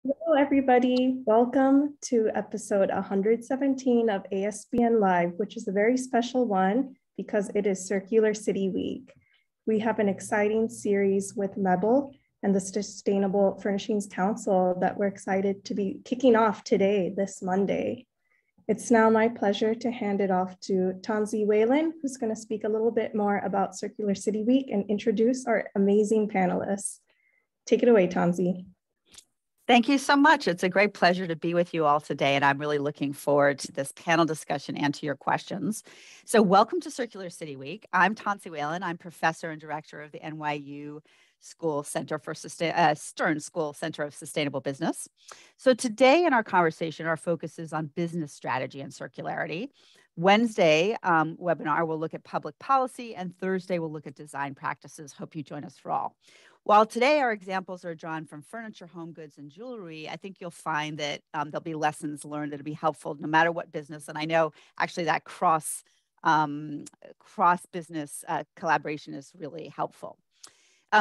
Hello, everybody. Welcome to episode 117 of ASBN Live, which is a very special one because it is Circular City Week. We have an exciting series with mebl and the Sustainable Furnishings Council that we're excited to be kicking off today, this Monday. It's now my pleasure to hand it off to Tanzi Whalen, who's going to speak a little bit more about Circular City Week and introduce our amazing panelists. Take it away, Tanzi. Thank you so much. It's a great pleasure to be with you all today, and I'm really looking forward to this panel discussion and to your questions. So welcome to Circular City Week. I'm Tanzi Whalen. I'm professor and director of the NYU School Center for Stern School Center of Sustainable Business. So today in our conversation, our focus is on business strategy and circularity. Wednesday webinar will look at public policy, and Thursday we'll look at design practices. Hope you join us for all. While today our examples are drawn from furniture, home goods, and jewelry, I think you'll find that there'll be lessons learned that'll be helpful no matter what business. And I know actually that cross business collaboration is really helpful.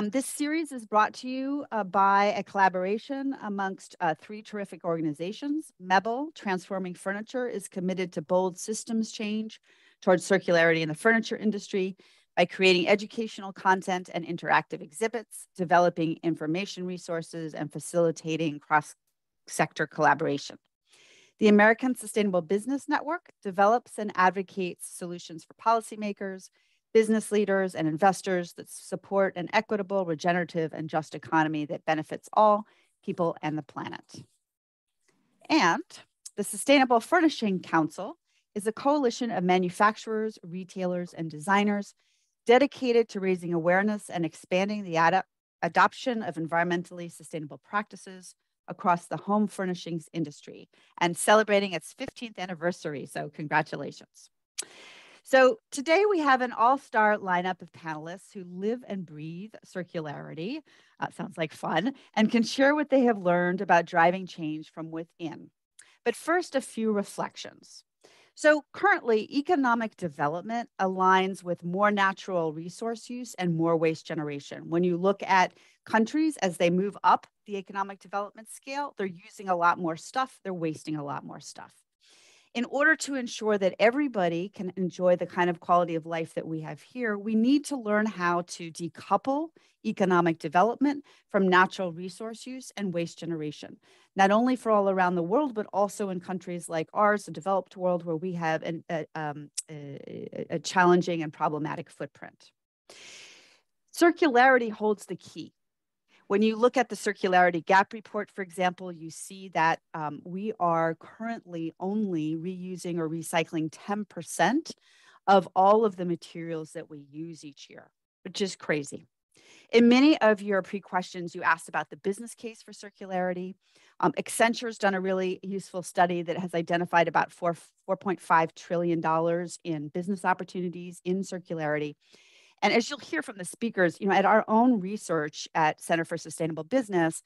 This series is brought to you by a collaboration amongst three terrific organizations. mebl, Transforming Furniture, is committed to bold systems change towards circularity in the furniture industry by creating educational content and interactive exhibits, developing information resources, and facilitating cross-sector collaboration. The American Sustainable Business Network develops and advocates solutions for policymakers, business leaders, and investors that support an equitable, regenerative, and just economy that benefits all people and the planet. And the Sustainable Furnishings Council is a coalition of manufacturers, retailers, and designers dedicated to raising awareness and expanding the adoption of environmentally sustainable practices across the home furnishings industry and celebrating its 15th anniversary. So congratulations. So today we have an all-star lineup of panelists who live and breathe circularity, sounds like fun, and can share what they have learned about driving change from within. But first, a few reflections. So currently, economic development aligns with more natural resource use and more waste generation. When you look at countries as they move up the economic development scale, they're using a lot more stuff, they're wasting a lot more stuff. In order to ensure that everybody can enjoy the kind of quality of life that we have here, we need to learn how to decouple economic development from natural resource use and waste generation, not only for all around the world, but also in countries like ours, the developed world, where we have a challenging and problematic footprint. Circularity holds the key. When you look at the Circularity Gap Report, for example, you see that we are currently only reusing or recycling 10% of all of the materials that we use each year, which is crazy. In many of your pre-questions, you asked about the business case for circularity. Accenture's done a really useful study that has identified about $4.5 trillion in business opportunities in circularity. And as you'll hear from the speakers, at our own research at Center for Sustainable Business,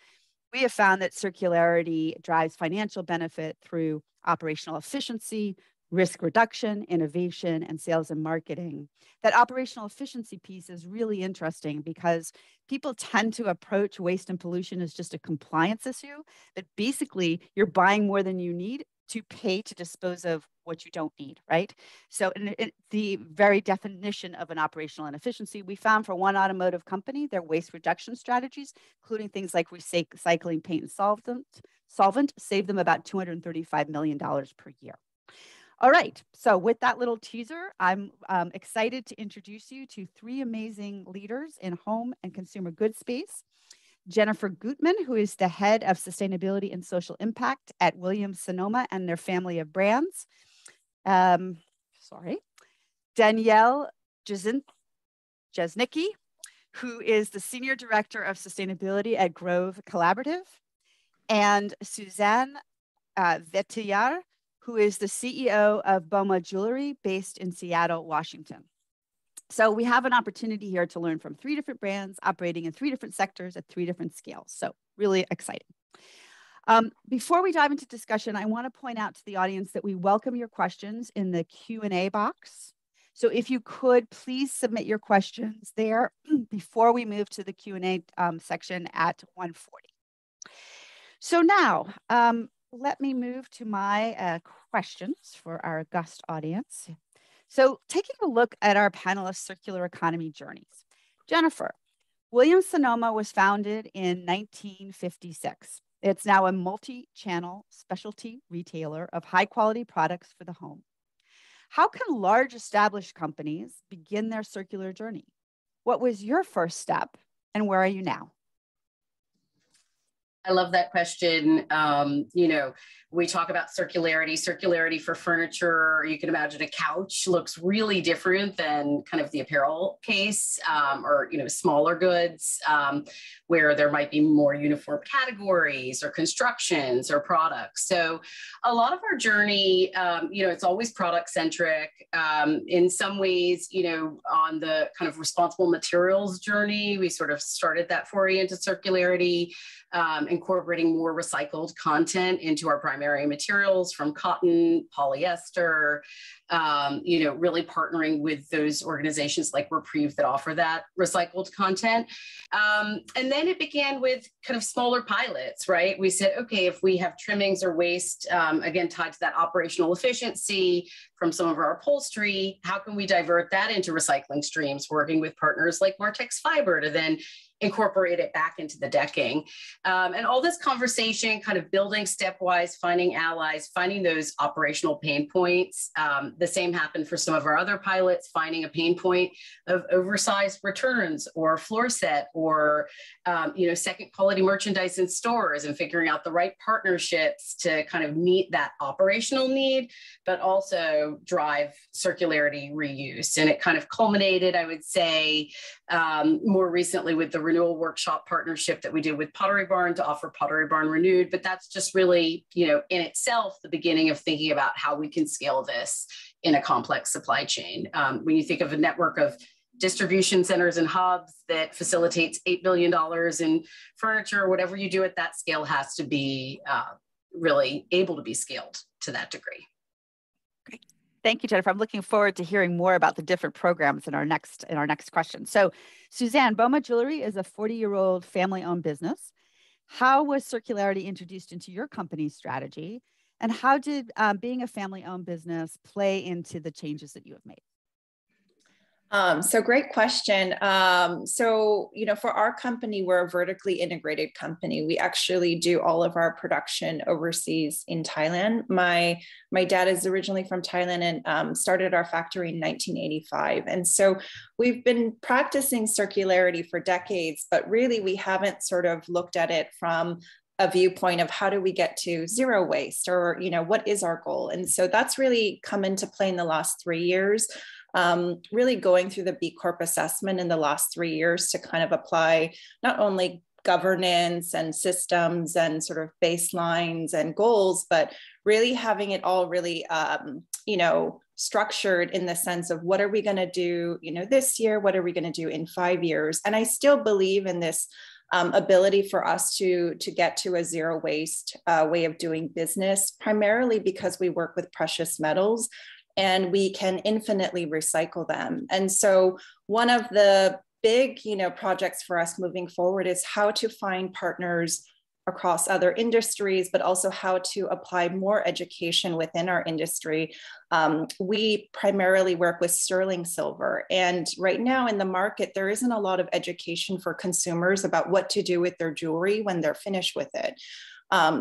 we have found that circularity drives financial benefit through operational efficiency, risk reduction, innovation, and sales and marketing. That operational efficiency piece is really interesting because people tend to approach waste and pollution as just a compliance issue, that basically you're buying more than you need to pay to dispose of what you don't need, right? So the very definition of an operational inefficiency, we found for one automotive company, their waste reduction strategies, including things like recycling paint and solvent, saved them about $235 million per year. All right, so with that little teaser, I'm excited to introduce you to three amazing leaders in home and consumer goods space. Jennifer Gutman, who is the head of sustainability and social impact at Williams-Sonoma and their family of brands. Danielle Jesnicki, who is the senior director of sustainability at Grove Collaborative, and Suzanne Vetillard, who is the CEO of Boma Jewelry based in Seattle, Washington. So we have an opportunity here to learn from three different brands operating in three different sectors at three different scales. So really exciting. Before we dive into discussion, I want to point out to the audience that we welcome your questions in the Q&A box. So if you could, please submit your questions there before we move to the Q&A section at 1:40. So now, let me move to my questions for our august audience. So taking a look at our panelists' circular economy journeys. Jennifer, Williams-Sonoma was founded in 1956. It's now a multi-channel specialty retailer of high-quality products for the home. How can large established companies begin their circular journey? What was your first step, and where are you now? I love that question. You know, we talk about circularity for furniture. You can imagine a couch looks really different than kind of the apparel case, or, you know, smaller goods, where there might be more uniform categories or constructions or products. So a lot of our journey, you know, it's always product centric. In some ways, you know, on the kind of responsible materials journey, we sort of started that foray into circularity, incorporating more recycled content into our primary materials from cotton, polyester, you know, really partnering with those organizations like Reprieve that offer that recycled content. And then it began with kind of smaller pilots, right? We said, okay, if we have trimmings or waste, again, tied to that operational efficiency from some of our upholstery, how can we divert that into recycling streams, working with partners like Martex Fiber to then incorporate it back into the decking. And all this conversation kind of building stepwise, finding allies, finding those operational pain points. The same happened for some of our other pilots, finding a pain point of oversized returns or floor set or, you know, second quality merchandise in stores and figuring out the right partnerships to kind of meet that operational need, but also drive circularity reuse. And it kind of culminated, I would say, more recently with the renewal workshop partnership that we did with Pottery Barn to offer Pottery Barn Renewed. But that's just really, you know, in itself, the beginning of thinking about how we can scale this in a complex supply chain. When you think of a network of distribution centers and hubs that facilitates $8 billion in furniture, whatever you do at that scale has to be really able to be scaled to that degree. Great. Thank you, Jennifer. I'm looking forward to hearing more about the different programs in our next question. So, Suzanne, Boma Jewelry is a 40-year-old family-owned business. How was circularity introduced into your company's strategy? And how did being a family-owned business play into the changes that you have made? So great question. So, you know, for our company, we're a vertically integrated company. We actually do all of our production overseas in Thailand. My dad is originally from Thailand and started our factory in 1985. And so we've been practicing circularity for decades, but really we haven't sort of looked at it from a viewpoint of how do we get to zero waste, or, you know, what is our goal? And so that's really come into play in the last 3 years. Really going through the B Corp assessment in the last 3 years to kind of apply not only governance and systems and sort of baselines and goals, but really having it all really, you know, structured in the sense of what are we going to do, you know, this year, what are we going to do in 5 years? And I still believe in this ability for us to get to a zero waste way of doing business, primarily because we work with precious metals and we can infinitely recycle them. And so one of the big, you know, projects for us moving forward is how to find partners across other industries, but also how to apply more education within our industry. We primarily work with sterling silver. And right now in the market, there isn't a lot of education for consumers about what to do with their jewelry when they're finished with it.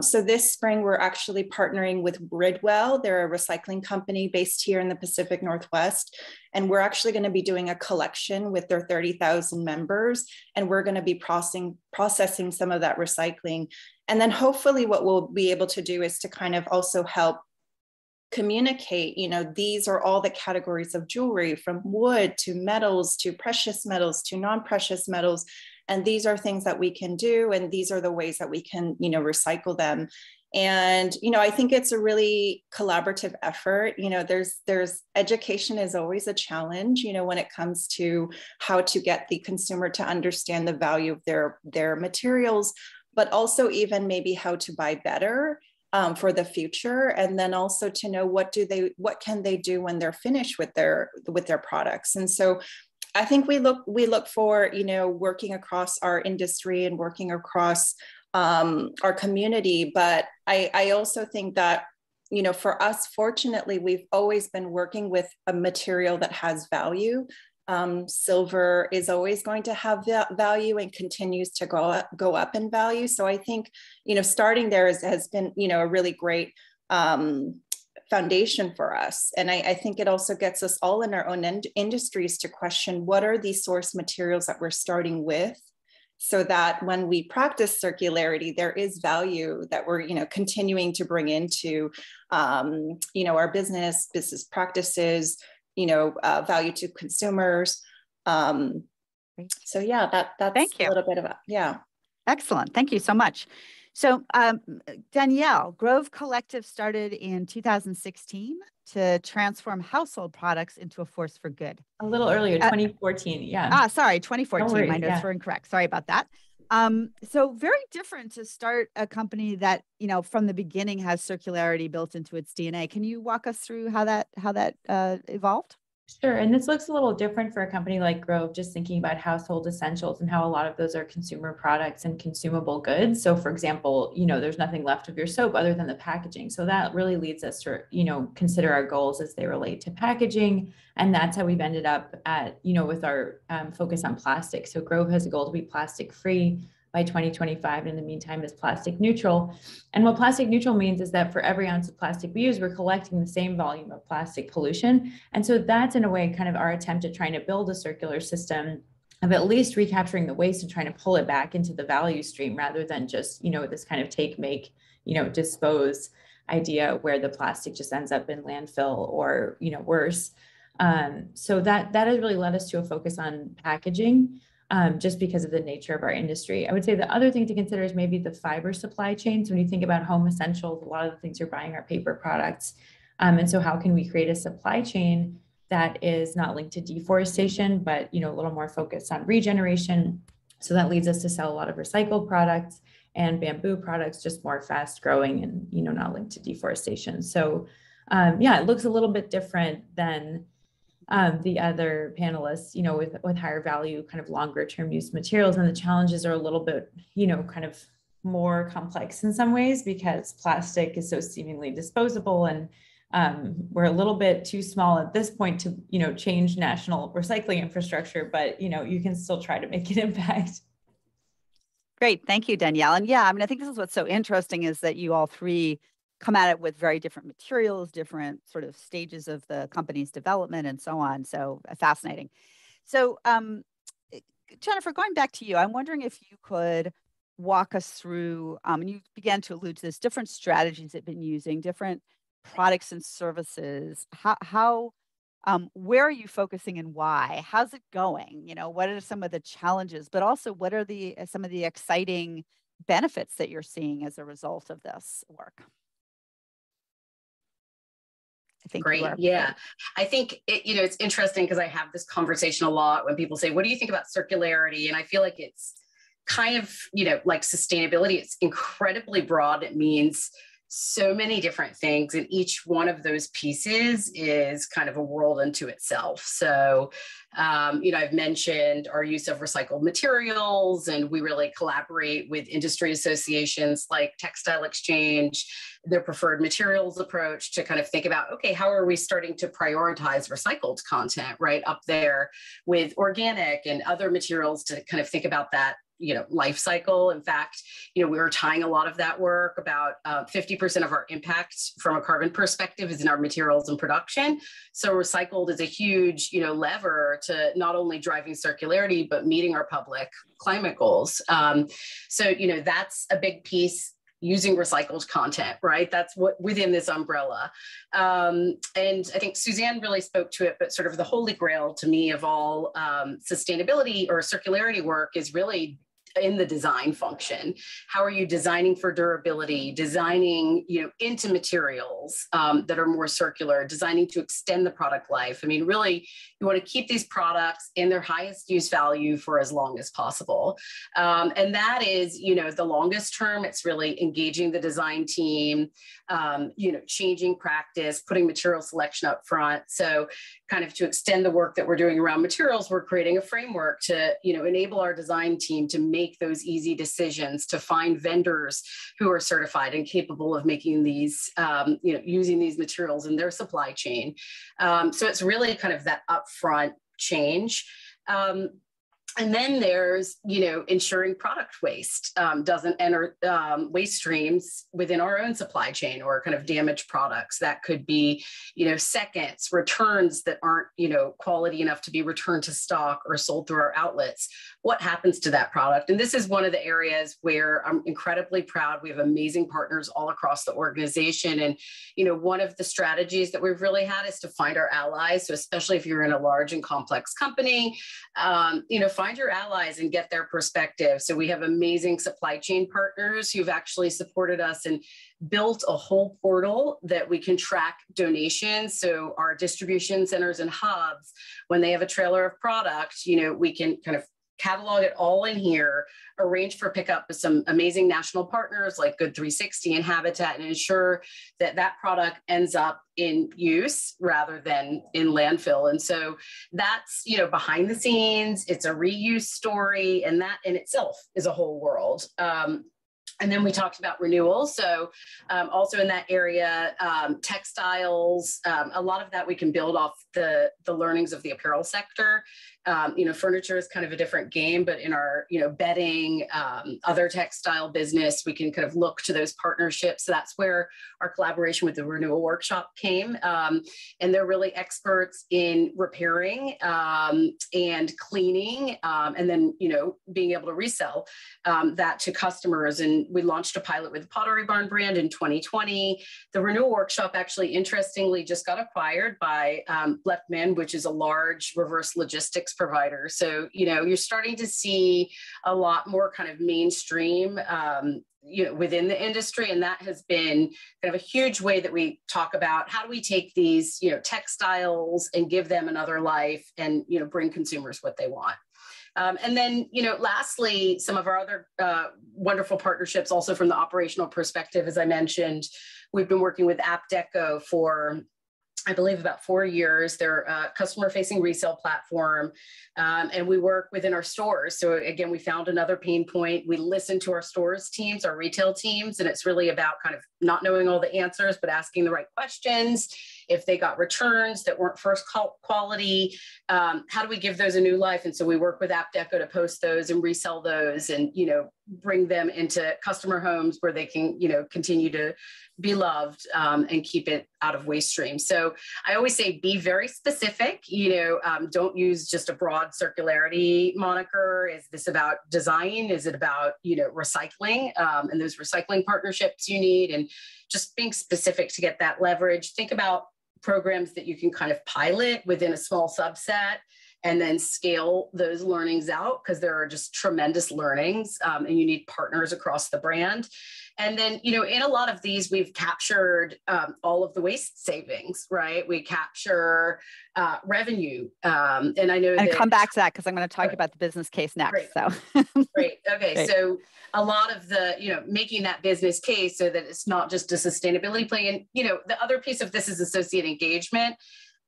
So this spring, we're actually partnering with Bridwell. They're a recycling company based here in the Pacific Northwest. And we're actually going to be doing a collection with their 30,000 members. And we're going to be processing some of that recycling. And then hopefully what we'll be able to do is to kind of also help communicate, you know, these are all the categories of jewelry, from wood to metals to precious metals to non-precious metals. And these are things that we can do. And these are the ways that we can, you know, recycle them. And, you know, I think it's a really collaborative effort. You know, there's education is always a challenge, you know, when it comes to how to get the consumer to understand the value of their materials, but also even maybe how to buy better for the future. And then also to know what can they do when they're finished with their products. And so I think we look for, you know, working across our industry and working across our community. But I also think that, you know, for us, fortunately, we've always been working with a material that has value. Silver is always going to have value and continues to go up in value. So I think, you know, starting there has been, you know, a really great foundation for us. And I think it also gets us all in our own industries to question, what are these source materials that we're starting with, so that when we practice circularity, there is value that we're, you know, continuing to bring into, you know, our business practices, you know, value to consumers. So yeah, that's Thank you. a little bit of yeah. Excellent. Thank you so much. So Danielle, Grove Collective started in 2016 to transform household products into a force for good. A little earlier, 2014, yeah. Sorry, 2014. Worry, My notes were incorrect. Sorry about that. So very different to start a company that, you know, from the beginning has circularity built into its DNA. Can you walk us through how that evolved? Sure. And this looks a little different for a company like Grove, just thinking about household essentials and how a lot of those are consumer products and consumable goods. So for example, you know, there's nothing left of your soap other than the packaging. So that really leads us to, you know, consider our goals as they relate to packaging. And that's how we've ended up at, you know, with our focus on plastic. So Grove has a goal to be plastic free by 2025. And in the meantime, is plastic neutral. And what plastic neutral means is that for every ounce of plastic we use, we're collecting the same volume of plastic pollution. And so that's in a way kind of our attempt at trying to build a circular system of at least recapturing the waste and trying to pull it back into the value stream, rather than just, you know, this kind of take, make, you know, dispose idea where the plastic just ends up in landfill or, you know, worse. So that has really led us to a focus on packaging. Just because of the nature of our industry. I would say the other thing to consider is maybe the fiber supply chain. So when you think about home essentials, a lot of the things you're buying are paper products. And so how can we create a supply chain that is not linked to deforestation, but, you know, a little more focused on regeneration. So that leads us to sell a lot of recycled products and bamboo products, just more fast growing and, you know, not linked to deforestation. So yeah, it looks a little bit different than the other panelists, you know, with higher value, kind of longer term use materials. And the challenges are a little bit, you know, kind of more complex in some ways, because plastic is so seemingly disposable, and we're a little bit too small at this point to, you know, change national recycling infrastructure, but, you know, you can still try to make an impact. Great. Thank you, Danielle. And yeah, I mean, I think this is what's so interesting, is that you all three come at it with very different materials, different sort of stages of the company's development and so on. So fascinating. So Jennifer, going back to you, I'm wondering if you could walk us through, and you began to allude to this, different strategies that you've been using, different products and services. How where are you focusing and why? How's it going? You know, what are some of the challenges, but also what are some of the exciting benefits that you're seeing as a result of this work? I think Great. Yeah. I think, you know, it's interesting because I have this conversation a lot when people say, what do you think about circularity? And I feel like it's kind of, you know, like sustainability. It's incredibly broad. It means so many different things, and each one of those pieces is kind of a world unto itself. So, you know, I've mentioned our use of recycled materials, and we really collaborate with industry associations like Textile Exchange, their preferred materials approach, to kind of think about, okay, how are we starting to prioritize recycled content right up there with organic and other materials, to kind of think about that, you know, life cycle. In fact, you know, we were tying a lot of that work. About 50% of our impact from a carbon perspective is in our materials and production. So recycled is a huge, you know, lever to not only driving circularity, but meeting our public climate goals. So, you know, that's a big piece, using recycled content, right? That's what within this umbrella. And I think Suzanne really spoke to it, but sort of the holy grail to me of all sustainability or circularity work is really in the design function. How are you designing for durability, designing, you know, into materials that are more circular, designing to extend the product life? I mean, really, you want to keep these products in their highest use value for as long as possible. And that is, you know, the longest term. It's really engaging the design team, you know, changing practice, putting material selection up front. So kind of to extend the work that we're doing around materials, we're creating a framework to, enable our design team to make those easy decisions, to find vendors who are certified and capable of making these, using these materials in their supply chain. So it's really kind of that upfront change. And then there's, ensuring product waste doesn't enter waste streams within our own supply chain, or kind of damaged products. That could be, seconds, returns that aren't, quality enough to be returned to stock or sold through our outlets. What happens to that product? And this is one of the areas where I'm incredibly proud. We have amazing partners all across the organization. And, one of the strategies that we've really had is to find our allies. So especially if you're in a large and complex company, find your allies and get their perspective. So we have amazing supply chain partners who've actually supported us and built a whole portal that we can track donations. So our distribution centers and hubs, when they have a trailer of product, we can kind of catalog it all in here, arrange for pickup with some amazing national partners like Good 360 and Habitat, and ensure that that product ends up in use rather than in landfill. And so that's, behind the scenes, it's a reuse story, and that in itself is a whole world. And then we talked about renewals. So also in that area, textiles, a lot of that we can build off the learnings of the apparel sector. Furniture is kind of a different game, but in our, bedding, other textile business, we can kind of look to those partnerships. So that's where our collaboration with the Renewal Workshop came. And they're really experts in repairing and cleaning, and then, being able to resell that to customers. And we launched a pilot with the Pottery Barn brand in 2020. The Renewal Workshop actually, interestingly, just got acquired by Bleckman, which is a large reverse logistics provider. So, you're starting to see a lot more kind of mainstream, within the industry. And that has been kind of a huge way that we talk about how do we take these, textiles and give them another life and, bring consumers what they want. And then, lastly, some of our other wonderful partnerships also from the operational perspective, as I mentioned, we've been working with AppDeco for, I believe, about 4 years. They're a customer-facing resale platform, and we work within our stores. So again, we found another pain point. We listen to our stores teams, our retail teams, and it's really about kind of not knowing all the answers, but asking the right questions. If they got returns that weren't first quality, how do we give those a new life? And so we work with AppDeco to post those and resell those and, bring them into customer homes where they can, continue to be loved and keep it out of waste streams. So I always say, be very specific, don't use just a broad circularity moniker. Is this about design? Is it about, recycling and those recycling partnerships you need, and just being specific to get that leverage. Think about programs that you can kind of pilot within a small subset and then scale those learnings out, because there are just tremendous learnings and you need partners across the brand. And then, in a lot of these, we've captured all of the waste savings, right? We capture revenue. And I know and come back to that because I'm going to talk about the business case next. Great. So great. Okay. Great. So a lot of the, making that business case so that it's not just a sustainability play. And, the other piece of this is associate engagement.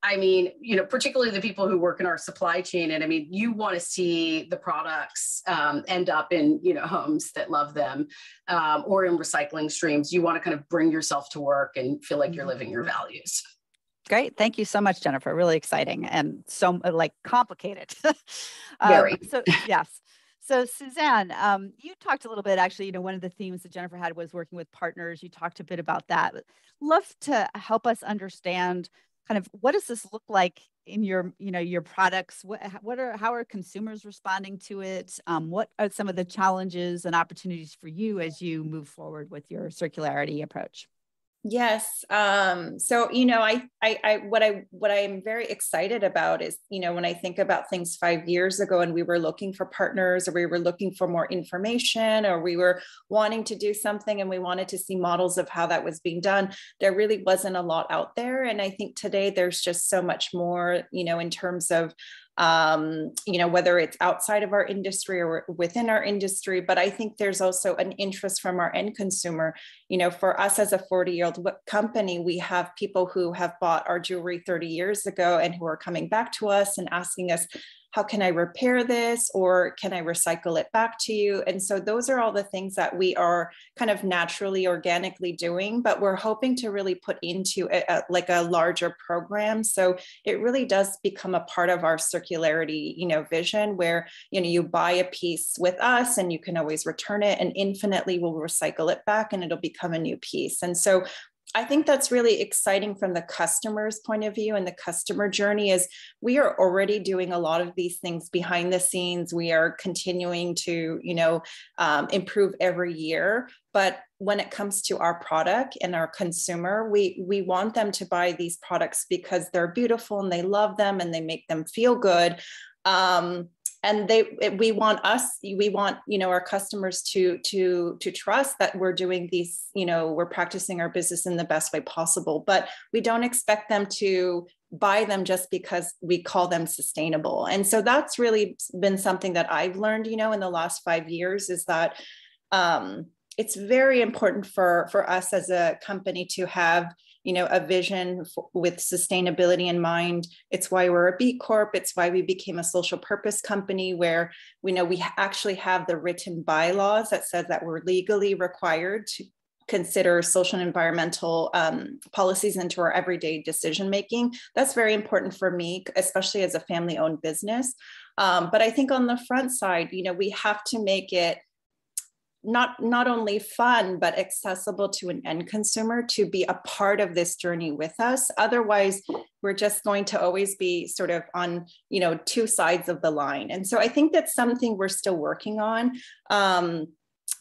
I mean, particularly the people who work in our supply chain. And I mean, you want to see the products end up in, homes that love them or in recycling streams. You want to kind of bring yourself to work and feel like you're living your values. Great. Thank you so much, Jennifer. Really exciting and so complicated. Very. So yes. So Suzanne, you talked a little bit, actually, one of the themes that Jennifer had was working with partners. You talked a bit about that. Love to help us understand kind of what does this look like in your, your products? How are consumers responding to it? What are some of the challenges and opportunities for you as you move forward with your circularity approach? Yes. So, what I'm very excited about is, when I think about things 5 years ago and we were looking for partners, or we were looking for more information, or we were wanting to do something and we wanted to see models of how that was being done, there really wasn't a lot out there. And I think today there's just so much more, in terms of you know, whether it's outside of our industry or within our industry. But I think there's also an interest from our end consumer. You know, for us as a 40-year-old company, we have people who have bought our jewelry 30 years ago and who are coming back to us and asking us, how can I repair this? Or can I recycle it back to you? And so those are all the things that we are kind of naturally, organically doing, but we're hoping to really put into like a larger program. So it really does become a part of our circularity, you know, vision where, you know, you buy a piece with us and you can always return it and infinitely we'll recycle it back and it'll become a new piece. And so I think that's really exciting from the customer's point of view, and the customer journey is we are already doing a lot of these things behind the scenes. We are continuing to, you know, improve every year. But when it comes to our product and our consumer, we want them to buy these products because they're beautiful and they love them and they make them feel good. And we want, you know, our customers to trust that we're doing these, you know, we're practicing our business in the best way possible, but we don't expect them to buy them just because we call them sustainable. And so that's really been something that I've learned, you know, in the last 5 years is that it's very important for us as a company to have, you know, a vision with sustainability in mind. It's why we're a B Corp. It's why we became a social purpose company where we know we actually have the written bylaws that says that we're legally required to consider social and environmental policies into our everyday decision making. That's very important for me, especially as a family-owned business. But I think on the front side, you know, we have to make it not only fun, but accessible to an end consumer to be a part of this journey with us. Otherwise, we're just going to always be sort of on, you know, two sides of the line. And so I think that's something we're still working on.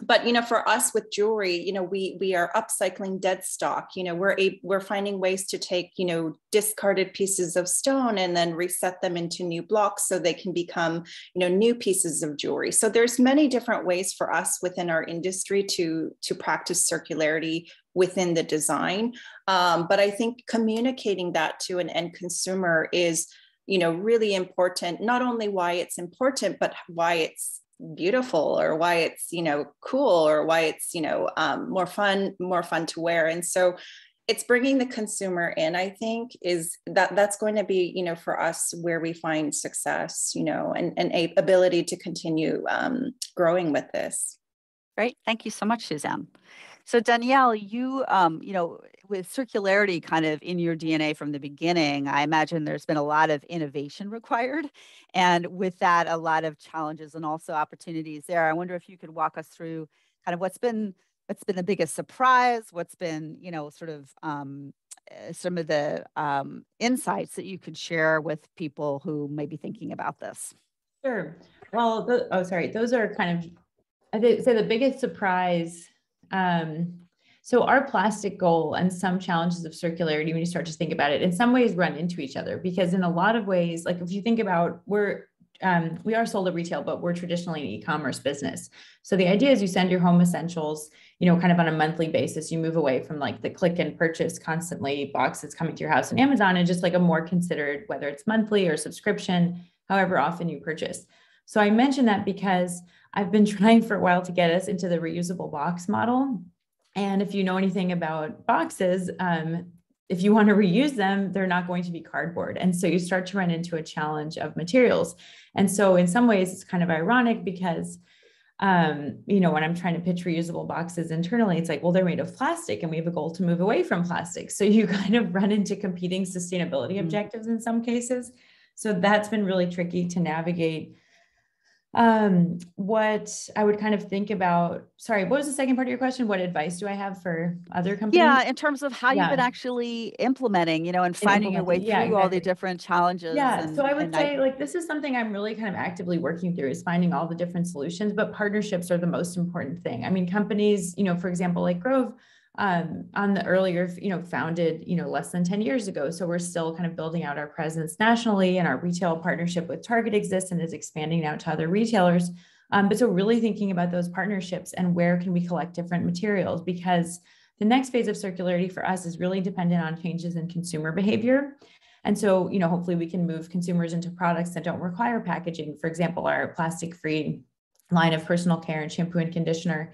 But, you know, for us with jewelry, you know, we are upcycling dead stock. You know, we're finding ways to take, you know, discarded pieces of stone and then reset them into new blocks so they can become, you know, new pieces of jewelry. So there's many different ways for us within our industry to practice circularity within the design. But I think communicating that to an end consumer is, you know, really important. Not only why it's important, but why it's beautiful, or why it's, you know, cool, or why it's, you know, more fun to wear. And so it's bringing the consumer in, I think, is that's going to be, you know, for us where we find success, you know, and a ability to continue growing with this. Great. Thank you so much, Suzanne. So Danielle, you know, with circularity kind of in your DNA from the beginning, I imagine there's been a lot of innovation required. And with that, a lot of challenges and also opportunities there. I wonder if you could walk us through kind of what's been the biggest surprise, what's been, you know, sort of some of the insights that you could share with people who may be thinking about this. Sure. Well, those are kind of, I think, say the biggest surprise. So our plastic goal and some challenges of circularity, when you start to think about it, in some ways run into each other, because in a lot of ways, like if you think about, we are sold at retail, but we're traditionally an e-commerce business. So the idea is you send your home essentials, you know, kind of on a monthly basis. You move away from like the click and purchase constantly boxes coming to your house on Amazon, and just like a more considered, whether it's monthly or subscription, however often you purchase. So I mention that because I've been trying for a while to get us into the reusable box model. And if you know anything about boxes, if you want to reuse them, they're not going to be cardboard. And so you start to run into a challenge of materials. And so in some ways, it's kind of ironic because, you know, when I'm trying to pitch reusable boxes internally, it's like, well, they're made of plastic and we have a goal to move away from plastic. So you kind of run into competing sustainability objectives in some cases. So that's been really tricky to navigate. What I would kind of think about, sorry, what was the second part of your question? What advice do I have for other companies? Yeah, in terms of how you've been actually implementing, you know, and finding your way through all the different challenges. Yeah, so I would say like, this is something I'm really kind of actively working through, is finding all the different solutions, but partnerships are the most important thing. I mean, companies, you know, for example, like Grove, on the earlier, you know, founded, you know, less than 10 years ago. So we're still kind of building out our presence nationally, and our retail partnership with Target exists and is expanding out to other retailers. But so really thinking about those partnerships and where can we collect different materials, because the next phase of circularity for us is really dependent on changes in consumer behavior. And so, hopefully we can move consumers into products that don't require packaging. For example, our plastic-free line of personal care and shampoo and conditioner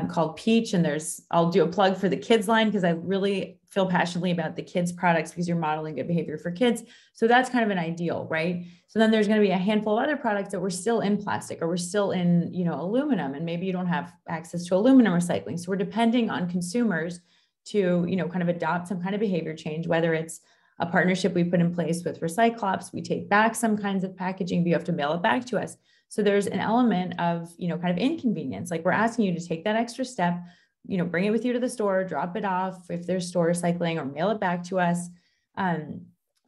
called Peach. And I'll do a plug for the kids line because I really feel passionately about the kids products because you're modeling good behavior for kids. So that's kind of an ideal, right? So then there's going to be a handful of other products that we're still in plastic or we're still in, aluminum, and maybe you don't have access to aluminum recycling. So we're depending on consumers to, kind of adopt some kind of behavior change, whether it's a partnership we put in place with Recyclops, we take back some kinds of packaging, but you have to mail it back to us. So there's an element of, kind of inconvenience. Like we're asking you to take that extra step, bring it with you to the store, drop it off if there's store recycling, or mail it back to us.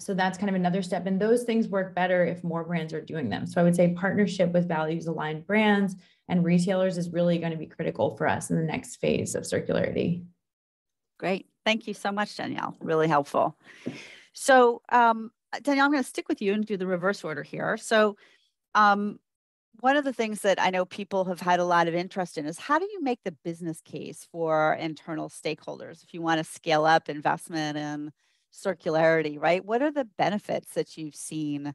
So that's kind of another step. And those things work better if more brands are doing them. So I would say partnership with values aligned brands and retailers is really going to be critical for us in the next phase of circularity. Great. Thank you so much, Danielle. Really helpful. So Danielle, I'm going to stick with you and do the reverse order here. So one of the things that I know people have had a lot of interest in is how do you make the business case for internal stakeholders if you want to scale up investment in circularity, right? What are the benefits that you've seen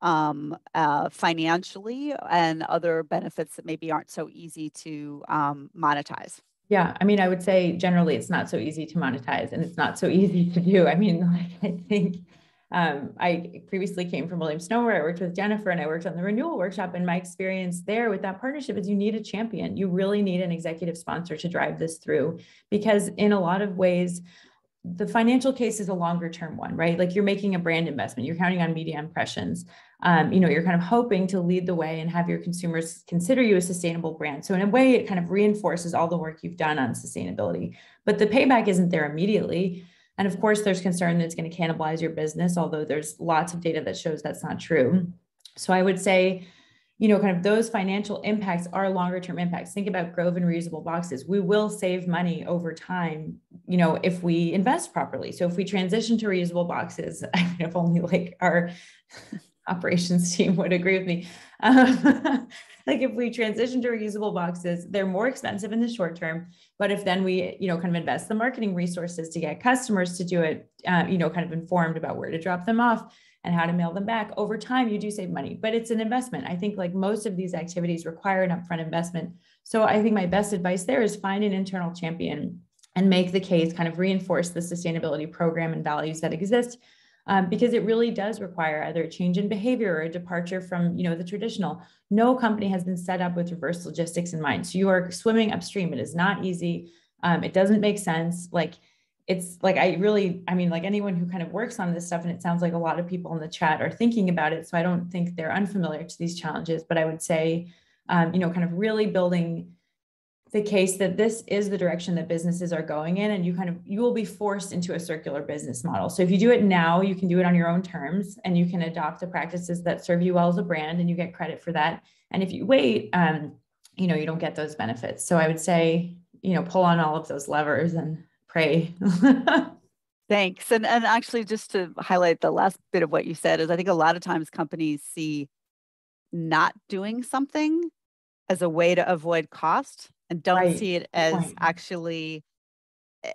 financially and other benefits that maybe aren't so easy to monetize? Yeah, I mean, I would say generally it's not so easy to monetize and it's not so easy to do. I mean, I think I previously came from Williams Snow, where I worked with Jennifer and I worked on the renewal workshop. And my experience there with that partnership is you need a champion. You really need an executive sponsor to drive this through, because in a lot of ways, the financial case is a longer term one, right? Like you're making a brand investment, you're counting on media impressions. You're kind of hoping to lead the way and have your consumers consider you a sustainable brand. So in a way, it kind of reinforces all the work you've done on sustainability, but the payback isn't there immediately. And of course, there's concern that it's going to cannibalize your business, although there's lots of data that shows that's not true. So I would say, kind of those financial impacts are longer term impacts. Think about Grove and reusable boxes. We will save money over time, if we invest properly. So if we transition to reusable boxes, I mean, if only like our operations team would agree with me. Like if we transition to reusable boxes, they're more expensive in the short term. But if then we, kind of invest the marketing resources to get customers to do it, kind of informed about where to drop them off and how to mail them back, over time, you do save money, but it's an investment. I think like most of these activities require an upfront investment. So I think my best advice there is find an internal champion and make the case, kind of reinforce the sustainability program and values that exist. Because it really does require either a change in behavior or a departure from, the traditional. No company has been set up with reverse logistics in mind. So you are swimming upstream. It is not easy. It doesn't make sense. Like it's like, like anyone who kind of works on this stuff, and it sounds like a lot of people in the chat are thinking about it. So I don't think they're unfamiliar to these challenges, but I would say, kind of really building the case that this is the direction that businesses are going in, and you will be forced into a circular business model. So if you do it now, you can do it on your own terms and you can adopt the practices that serve you well as a brand and you get credit for that. And if you wait, you don't get those benefits. So I would say, pull on all of those levers and pray. Thanks. And actually, just to highlight the last bit of what you said is I think a lot of times companies see not doing something as a way to avoid cost and don't see it as actually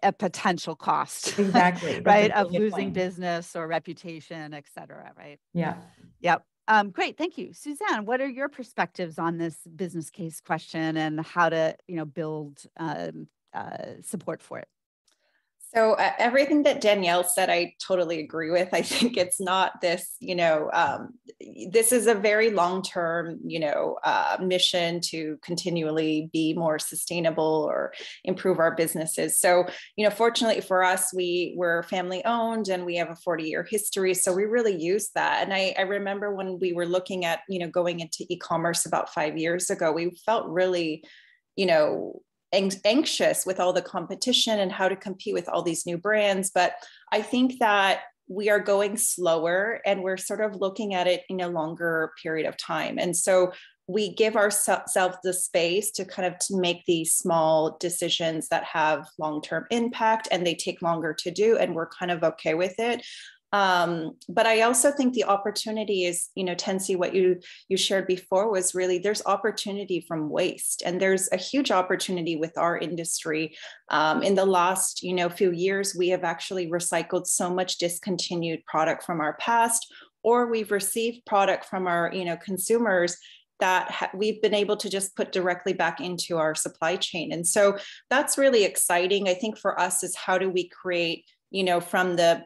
a potential cost. Exactly. Right? Of losing business or reputation, et cetera. Right? Yeah. Yep. Great. Thank you. Suzanne, what are your perspectives on this business case question and how to, build support for it? So everything that Danielle said, I totally agree with. I think it's not this, this is a very long-term, mission to continually be more sustainable or improve our businesses. So, fortunately for us, we're family owned and we have a 40-year history. So we really use that. And I remember when we were looking at, going into e-commerce about 5 years ago, we felt really, anxious with all the competition and how to compete with all these new brands. But I think that we are going slower and we're sort of looking at it in a longer period of time. And so we give ourselves the space to make these small decisions that have long-term impact and they take longer to do. And we're kind of okay with it. But I also think the opportunity is, Tensi, what you shared before was really, there's opportunity from waste, and there's a huge opportunity with our industry. In the last, few years, we have actually recycled so much discontinued product from our past, or we've received product from our, consumers that we've been able to just put directly back into our supply chain. And so that's really exciting. I think for us is, how do we create, from the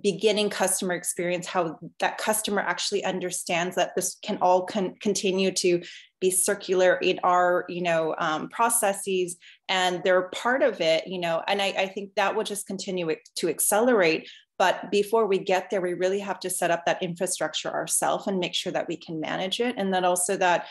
beginning customer experience, how that customer actually understands that this can all continue to be circular in our, processes, and they're part of it, and I think that will just continue to accelerate. But before we get there, we really have to set up that infrastructure ourselves and make sure that we can manage it. And then also that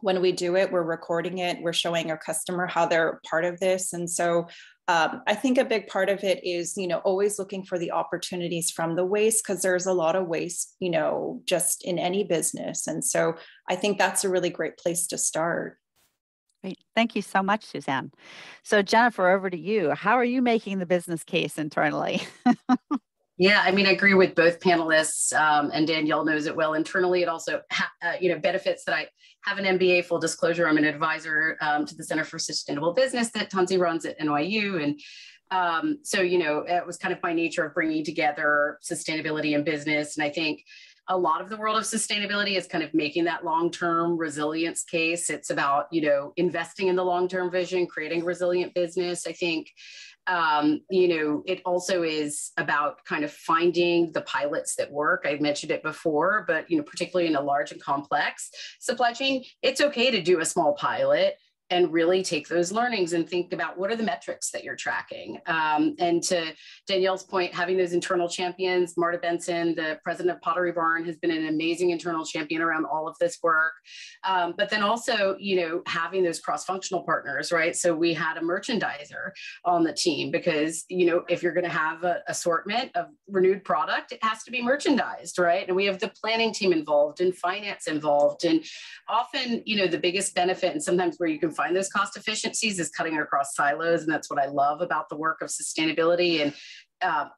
when we do it, we're recording it, we're showing our customer how they're part of this. And so I think a big part of it is, always looking for the opportunities from the waste, because there's a lot of waste, just in any business. And so I think that's a really great place to start. Great. Thank you so much, Suzanne. So Jennifer, over to you. How are you making the business case internally? Yeah, I mean, I agree with both panelists, and Danielle knows it well. Internally, it also benefits that I have an MBA. Full disclosure, I'm an advisor to the Center for Sustainable Business that Tansi runs at NYU. And so, it was kind of my nature of bringing together sustainability and business. And I think a lot of the world of sustainability is kind of making that long-term resilience case. It's about, investing in the long-term vision, creating a resilient business. I think it also is about kind of finding the pilots that work. I mentioned it before, but, particularly in a large and complex supply chain, it's okay to do a small pilot and really take those learnings and think about what are the metrics that you're tracking. And to Danielle's point, having those internal champions, Marta Benson, the president of Pottery Barn, has been an amazing internal champion around all of this work. But then also, having those cross-functional partners, right? So we had a merchandiser on the team because, if you're gonna have an assortment of renewed product, it has to be merchandised, right? And we have the planning team involved and finance involved. And often, the biggest benefit, and sometimes where you can find those cost efficiencies, is cutting across silos. And that's what I love about the work of sustainability. And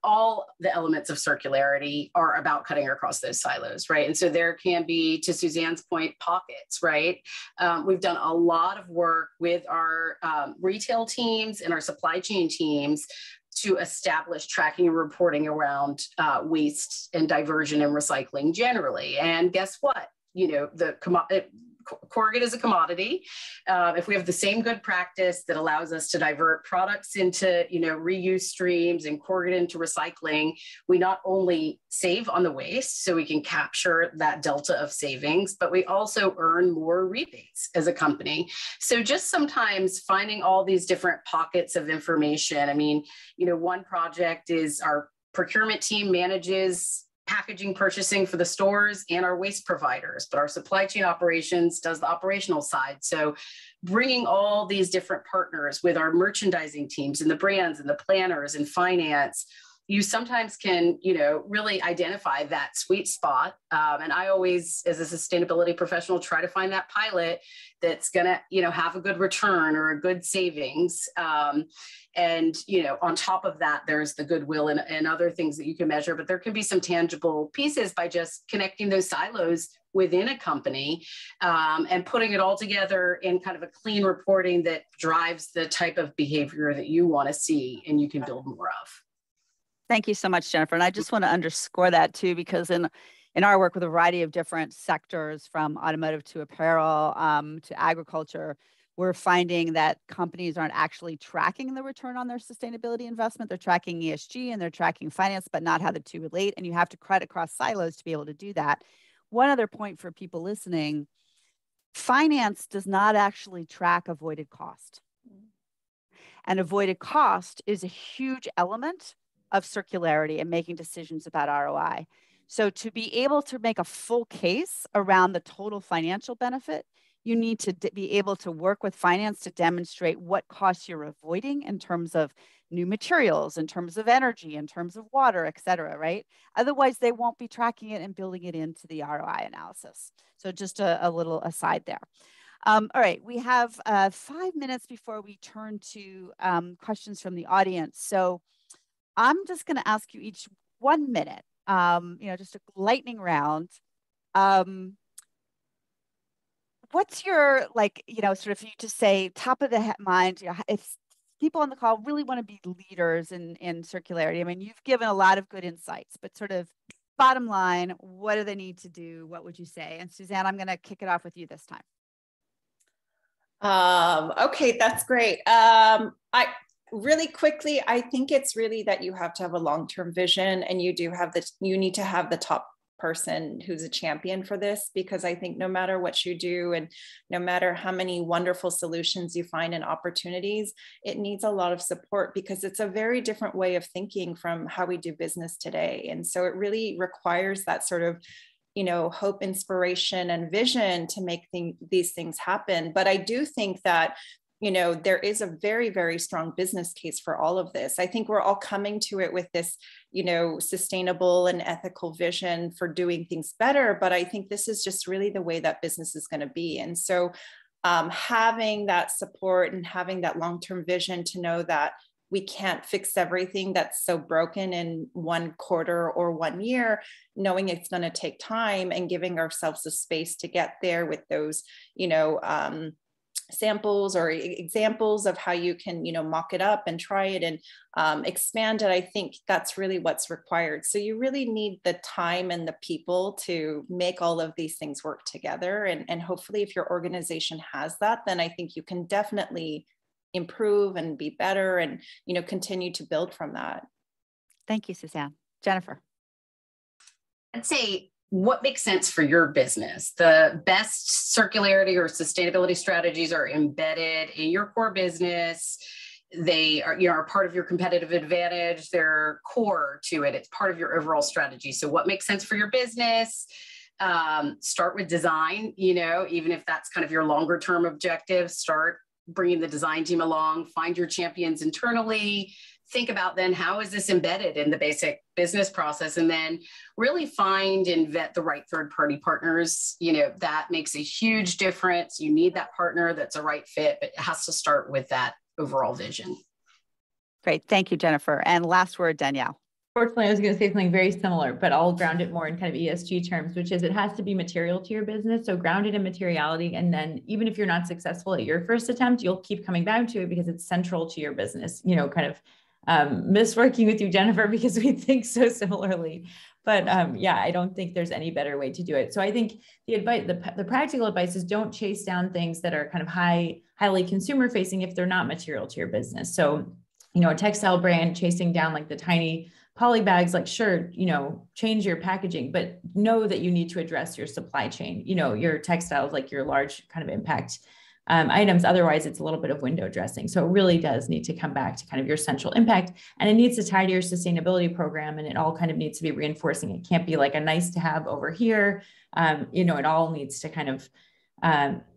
all the elements of circularity are about cutting across those silos, right? And so there can be, to Suzanne's point, pockets, right? We've done a lot of work with our retail teams and our supply chain teams to establish tracking and reporting around waste and diversion and recycling generally. And guess what? Corrugate is a commodity. If we have the same good practice that allows us to divert products into, reuse streams and corrugate into recycling, we not only save on the waste, so we can capture that delta of savings, but we also earn more rebates as a company. So just sometimes finding all these different pockets of information. I mean, one project is our procurement team manages packaging purchasing for the stores and our waste providers, but our supply chain operations does the operational side. So bringing all these different partners with our merchandising teams and the brands and the planners and finance, you sometimes can, really identify that sweet spot. And I always, as a sustainability professional, try to find that pilot that's going to, have a good return or a good savings. And, on top of that, there's the goodwill and other things that you can measure, but there can be some tangible pieces by just connecting those silos within a company and putting it all together in kind of a clean reporting that drives the type of behavior that you want to see and you can build more of. Thank you so much, Jennifer. And I just want to underscore that too, because in our work with a variety of different sectors, from automotive to apparel to agriculture, we're finding that companies aren't actually tracking the return on their sustainability investment. They're tracking ESG and they're tracking finance, but not how the two relate. And you have to cut across silos to be able to do that. One other point for people listening, finance does not actually track avoided cost. And avoided cost is a huge element of circularity and making decisions about ROI. So to be able to make a full case around the total financial benefit, you need to be able to work with finance to demonstrate what costs you're avoiding in terms of new materials, in terms of energy, in terms of water, et cetera, right? Otherwise, they won't be tracking it and building it into the ROI analysis. So just a little aside there. All right, we have 5 minutes before we turn to questions from the audience. So I'm just going to ask you each 1 minute, just a lightning round. What's your, sort of, you just say top of the mind, if people on the call really want to be leaders in circularity? I mean, you've given a lot of good insights, but sort of bottom line, what do they need to do? What would you say? And Suzanne, I'm going to kick it off with you this time. Okay, that's great. Really quickly, I think it's really that you have to have a long-term vision, and you need to have the top person who's a champion for this, because I think no matter what you do and no matter how many wonderful solutions you find and opportunities, it needs a lot of support, because it's a very different way of thinking from how we do business today. And so it really requires that sort of hope, inspiration, and vision to make these things happen. But I do think that, there is a very, very strong business case for all of this. I think we're all coming to it with this, sustainable and ethical vision for doing things better. But I think this is just really the way that business is going to be. And so having that support and having that long-term vision to know that we can't fix everything that's so broken in 1 quarter or 1 year, knowing it's going to take time, and giving ourselves the space to get there with those, samples or examples of how you can, mock it up and try it and expand it. I think that's really what's required. So you really need the time and the people to make all of these things work together. And hopefully if your organization has that, then I think you can definitely improve and be better and, continue to build from that. Thank you, Suzanne. Jennifer. I'd say, what makes sense for your business? The best circularity or sustainability strategies are embedded in your core business. They are part of your competitive advantage. They're core to it. It's part of your overall strategy. So what makes sense for your business? Start with design, even if that's kind of your longer term objective. Start bringing the design team along, find your champions internally, think about then how is this embedded in the basic business process, and then really find and vet the right third-party partners. That makes a huge difference. You need that partner that's a right fit, but it has to start with that overall vision. Great. Thank you, Jennifer. And last word, Danielle. Fortunately, I was going to say something very similar, but I'll ground it more in kind of ESG terms, which is it has to be material to your business. So grounded in materiality. And then even if you're not successful at your first attempt, you'll keep coming back to it because it's central to your business. Kind of miss working with you, Jennifer, because we think so similarly. But yeah, I don't think there's any better way to do it. So I think the advice, the practical advice is don't chase down things that are kind of highly consumer facing if they're not material to your business. So, a textile brand chasing down like the tiny poly bags, like sure, change your packaging, but know that you need to address your supply chain, your textiles, like your large kind of impact items. Otherwise, it's a little bit of window dressing. So it really does need to come back to kind of your central impact, and it needs to tie to your sustainability program, and it all kind of needs to be reinforcing. It can't be like a nice to have over here. It all needs to kind of,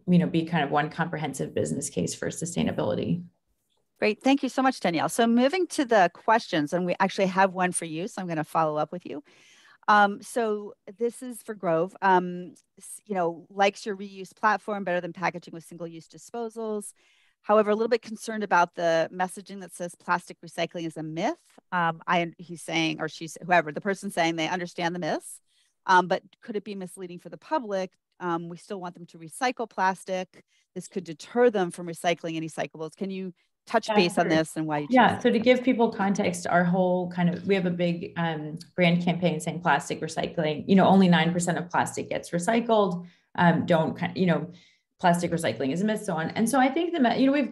be kind of one comprehensive business case for sustainability. Great. Thank you so much, Danielle. So moving to the questions, and we actually have one for you, so I'm going to follow up with you. So this is for Grove. Likes your reuse platform better than packaging with single-use disposals. However, a little bit concerned about the messaging that says plastic recycling is a myth. He's saying, or she's, whoever, the person saying they understand the myths, but could it be misleading for the public? We still want them to recycle plastic. This could deter them from recycling any recyclables. Can you touch base on this and why you choose So to give people context, our whole we have a big brand campaign saying plastic recycling, only 9% of plastic gets recycled. Plastic recycling is a myth, so on. And so I think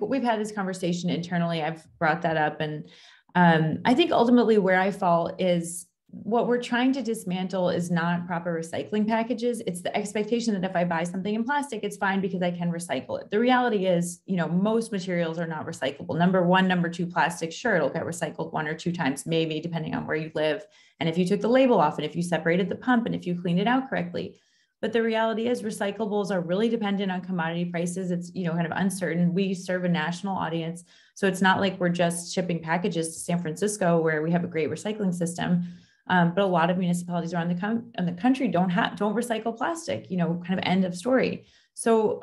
we've had this conversation internally. I've brought that up. And I think ultimately where I fall is what we're trying to dismantle is not proper recycling packages. It's the expectation that if I buy something in plastic, it's fine because I can recycle it. The reality is, most materials are not recyclable. Number one, number two, plastic, sure, it'll get recycled 1 or 2 times, maybe depending on where you live. And if you took the label off and if you separated the pump and if you cleaned it out correctly. But the reality is recyclables are really dependent on commodity prices. It's, kind of uncertain. We serve a national audience. So it's not like we're just shipping packages to San Francisco where we have a great recycling system. But a lot of municipalities around the country don't recycle plastic, kind of end of story. So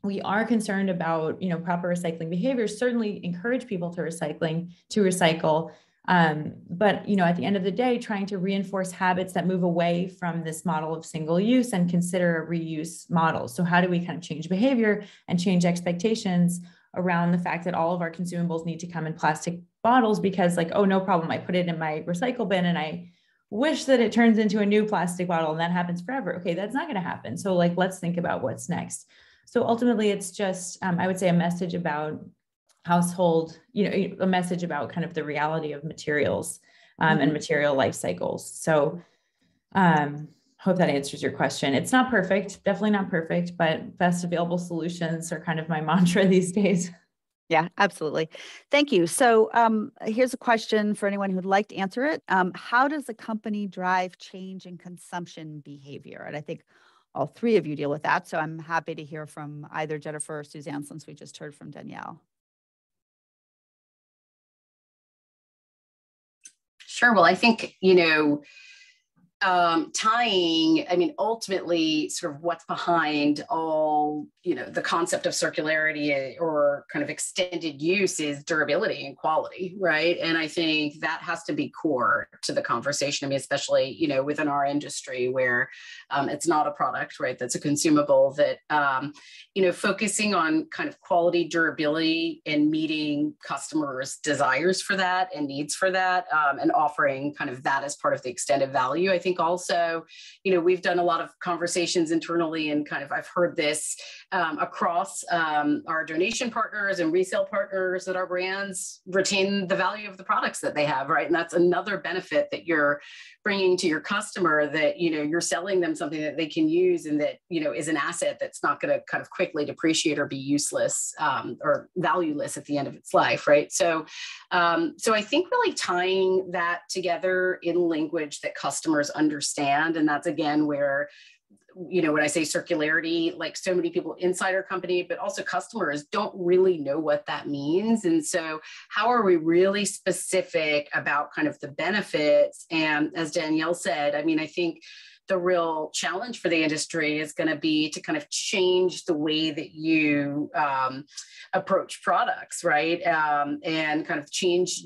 we are concerned about, proper recycling behaviors, certainly encourage people to recycle. But, at the end of the day, trying to reinforce habits that move away from this model of single use and consider a reuse model. So how do we kind of change behavior and change expectations around the fact that all of our consumables need to come in plastic bottles because oh, no problem. I put it in my recycle bin and I wish that it turns into a new plastic bottle and that happens forever. Okay, that's not going to happen. So let's think about what's next. So ultimately it's just, I would say a message about household, a message about kind of the reality of materials and material life cycles. So hope that answers your question. It's not perfect, definitely not perfect, but best available solutions are kind of my mantra these days. Yeah, absolutely. Thank you. So here's a question for anyone who'd like to answer it. How does a company drive change in consumption behavior? And I think all three of you deal with that. So I'm happy to hear from either Jennifer or Suzanne, since we just heard from Danielle. Sure. Well, I think, tying, ultimately sort of what's behind all, the concept of circularity or kind of extended use is durability and quality, right? And I think that has to be core to the conversation. Especially, within our industry where it's not a product, right? That's a consumable that, focusing on kind of quality, durability, and meeting customers' desires for that and needs for that, and offering kind of that as part of the extended value. I think also, we've done a lot of conversations internally and kind of I've heard this across our donation partners and resale partners that our brands retain the value of the products that they have, right? And that's another benefit that you're bringing to your customer, that, you're selling them something that they can use and that, is an asset that's not going to kind of quickly depreciate or be useless or valueless at the end of its life, right? So I think really tying that together in language that customers understand, and that's again where, when I say circularity, so many people inside our company, but also customers don't really know what that means. And so how are we really specific about kind of the benefits? And as Danielle said, I think the real challenge for the industry is going to be to kind of change the way that you approach products, right? And kind of change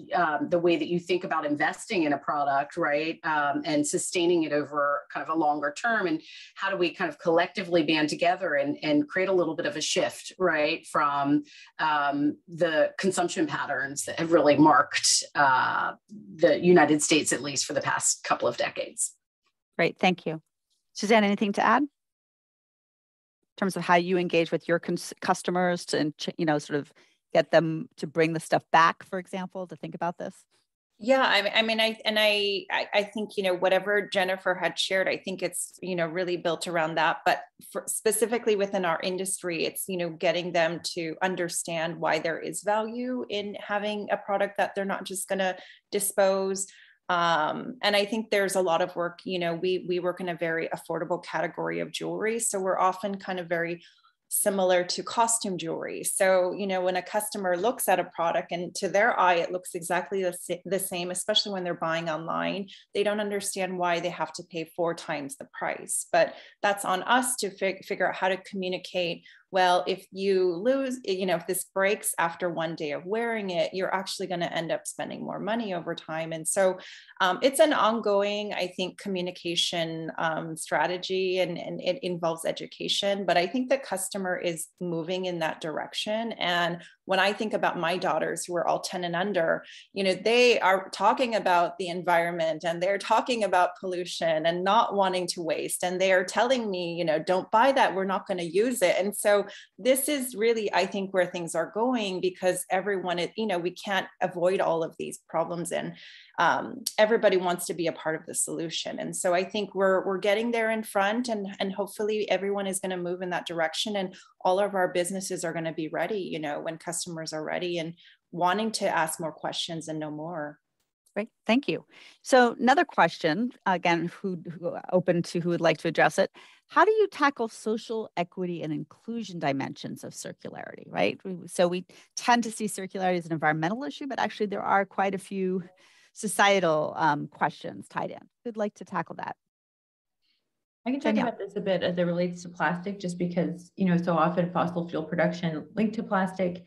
the way that you think about investing in a product, right? And sustaining it over kind of a longer term. And how do we kind of collectively band together and create a little bit of a shift, right? From the consumption patterns that have really marked the United States, at least for the past couple of decades. Great, thank you. Suzanne, anything to add in terms of how you engage with your customers to, sort of get them to bring the stuff back, for example, to think about this? Yeah, I think, whatever Jennifer had shared, I think it's, really built around that. But specifically within our industry, it's, getting them to understand why there is value in having a product that they're not just going to dispose. And I think there's a lot of work, we work in a very affordable category of jewelry. So we're often kind of very similar to costume jewelry. So, when a customer looks at a product and to their eye, it looks exactly the same, especially when they're buying online, they don't understand why they have to pay 4 times the price. But that's on us to figure out how to communicate. Well, if you lose, if this breaks after 1 day of wearing it, you're actually going to end up spending more money over time. And so it's an ongoing, I think, communication strategy, and it involves education. But I think the customer is moving in that direction. And when I think about my daughters, who are all 10 and under, they are talking about the environment and they're talking about pollution and not wanting to waste. And they are telling me, don't buy that, we're not going to use it. And so this is really, I think, where things are going, because everyone, we can't avoid all of these problems, and everybody wants to be a part of the solution. And so I think we're getting there in front, and hopefully everyone is going to move in that direction, and all of our businesses are going to be ready, when customers are ready and wanting to ask more questions and know more. Great, thank you. So another question, again, who open to who would like to address it. How do you tackle social equity and inclusion dimensions of circularity, right? So we tend to see circularity as an environmental issue, but actually there are quite a few societal questions tied in. Who'd like to tackle that? I can talk about this a bit as it relates to plastic, just because, so often fossil fuel production linked to plastic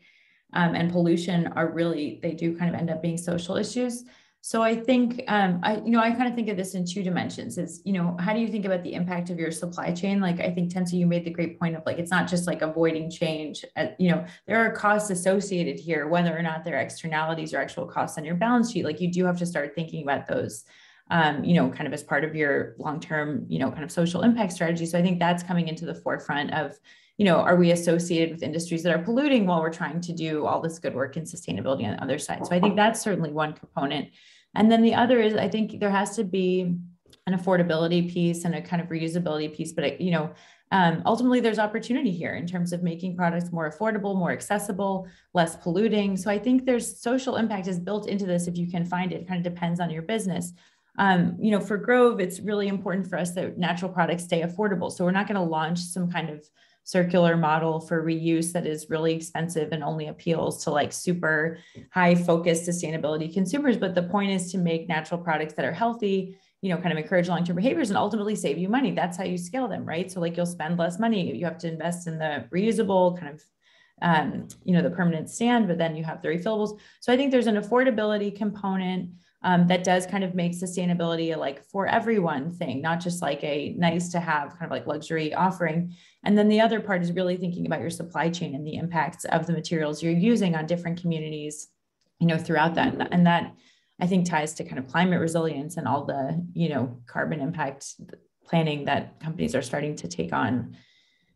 and pollution are really, they do kind of end up being social issues. So I think, I kind of think of this in two dimensions is, how do you think about the impact of your supply chain? Like, I think Tensa, you made the great point of like, it's not just like avoiding change. There are costs associated here, whether or not they're externalities or actual costs on your balance sheet. Like you do have to start thinking about those, kind of as part of your long-term, kind of social impact strategy. So I think that's coming into the forefront of, are we associated with industries that are polluting while we're trying to do all this good work in sustainability on the other side? So I think that's certainly one component. And then the other is, I think there has to be an affordability piece and a kind of reusability piece, but ultimately there's opportunity here in terms of making products more affordable, more accessible, less polluting. So I think there's social impact is built into this if you can find it. It kind of depends on your business. For Grove, it's really important for us that natural products stay affordable. So we're not going to launch some kind of circular model for reuse that is really expensive and only appeals to like super high focused sustainability consumers. But the point is to make natural products that are healthy, kind of encourage long-term behaviors and ultimately save you money. That's how you scale them, right? So like you'll spend less money. You have to invest in the reusable kind of, the permanent stand, but then you have the refillables. So I think there's an affordability component that does kind of make sustainability a like for everyone thing, not just like a nice to have kind of like luxury offering. And then the other part is really thinking about your supply chain and the impacts of the materials you're using on different communities, throughout that. And that I think ties to kind of climate resilience and all the, carbon impact planning that companies are starting to take on.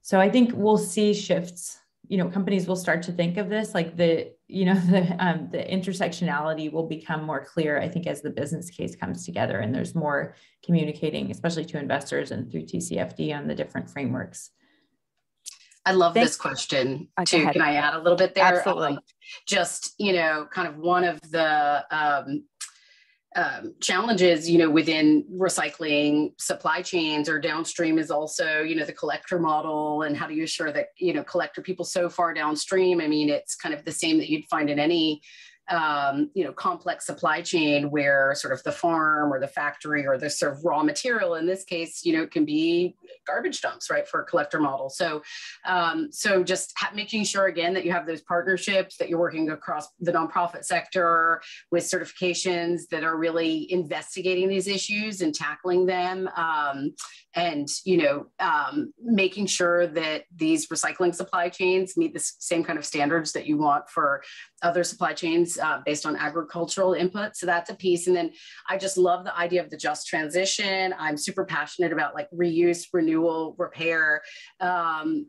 So I think we'll see shifts. Companies will start to think of this like the intersectionality will become more clear, I think, as the business case comes together and there's more communicating, especially to investors and through TCFD on the different frameworks. I love this question too. Can I add a little bit there? Absolutely. Kind of one of the challenges, within recycling supply chains or downstream is also, the collector model and how do you assure that, collector people so far downstream. I mean, it's kind of the same that you'd find in any, complex supply chain where sort of the farm or the factory or the sort of raw material in this case, it can be garbage dumps, right, for a collector model. So, just making sure again that you have those partnerships, that you're working across the nonprofit sector with certifications that are really investigating these issues and tackling them, and making sure that these recycling supply chains meet the same kind of standards that you want for other supply chains based on agricultural input. So that's a piece. And then I just love the idea of the just transition. I'm super passionate about like reuse, renewal, repair, and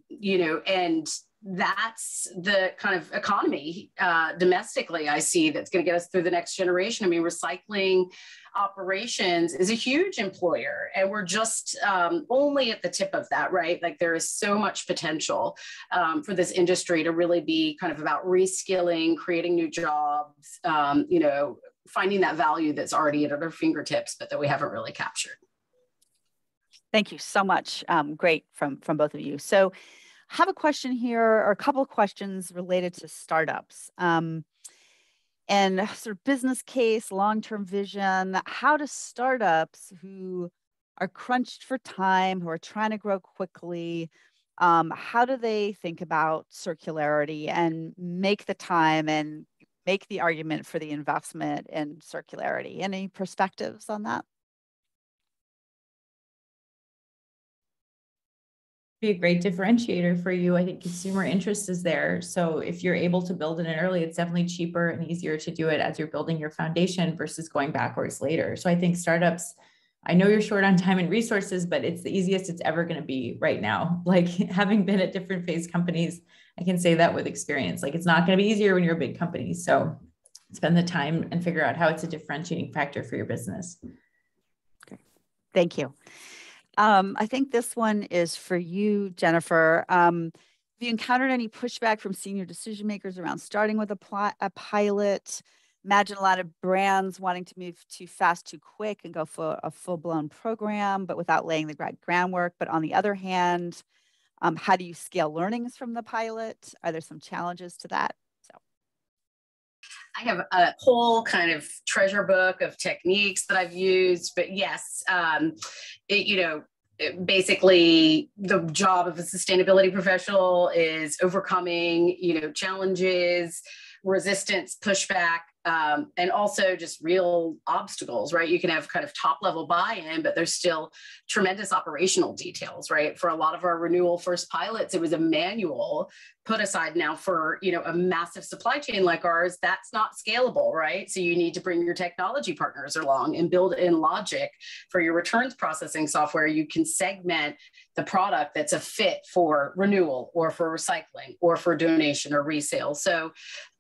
that's the kind of economy domestically I see that's going to get us through the next generation. I mean, recycling operations is a huge employer and we're just only at the tip of that, right? Like there is so much potential for this industry to really be kind of about reskilling, creating new jobs, finding that value that's already at our fingertips, but that we haven't really captured. Thank you so much. Great from both of you. So I have a question here, or a couple of questions related to startups and sort of business case, long-term vision. How do startups who are crunched for time, who are trying to grow quickly, how do they think about circularity and make the time and make the argument for the investment in circularity? Any perspectives on that? Be a great differentiator for you. I think consumer interest is there. So if you're able to build it in early, it's definitely cheaper and easier to do it as you're building your foundation versus going backwards later. So I think startups, I know you're short on time and resources, but it's the easiest it's ever going to be right now. Like having been at different phase companies, I can say that with experience. Like it's not going to be easier when you're a big company. So spend the time and figure out how it's a differentiating factor for your business. Okay. Thank you. I think this one is for you, Jennifer. Have you encountered any pushback from senior decision makers around starting with a pilot? Imagine a lot of brands wanting to move too fast, too quick and go for a full-blown program, but without laying the groundwork. But on the other hand, how do you scale learnings from the pilot? Are there some challenges to that? I have a whole kind of treasure book of techniques that I've used, but yes, basically the job of a sustainability professional is overcoming, challenges, resistance, pushback, And also just real obstacles, right? You can have kind of top level buy-in, but there's still tremendous operational details, right? For a lot of our renewal first pilots, it was a manual put aside. Now for, a massive supply chain like ours, that's not scalable, right? So you need to bring your technology partners along and build in logic for your returns processing software. You can segment the product that's a fit for renewal or for recycling or for donation or resale. So,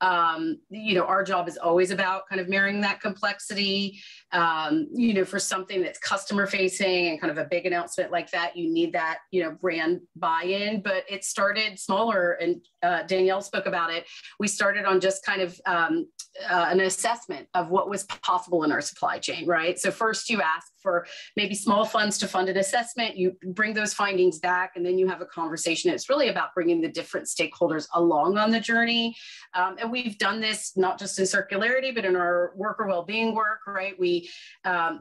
our job is always about kind of marrying that complexity. For something that's customer facing and kind of a big announcement like that, you need that, brand buy-in, but it started smaller, and Danielle spoke about it. We started on just kind of an assessment of what was possible in our supply chain, right? So first you ask for maybe small funds to fund an assessment, you bring those findings back, and then you have a conversation. It's really about bringing the different stakeholders along on the journey. And we've done this not just in circularity, but in our worker well-being work, right? We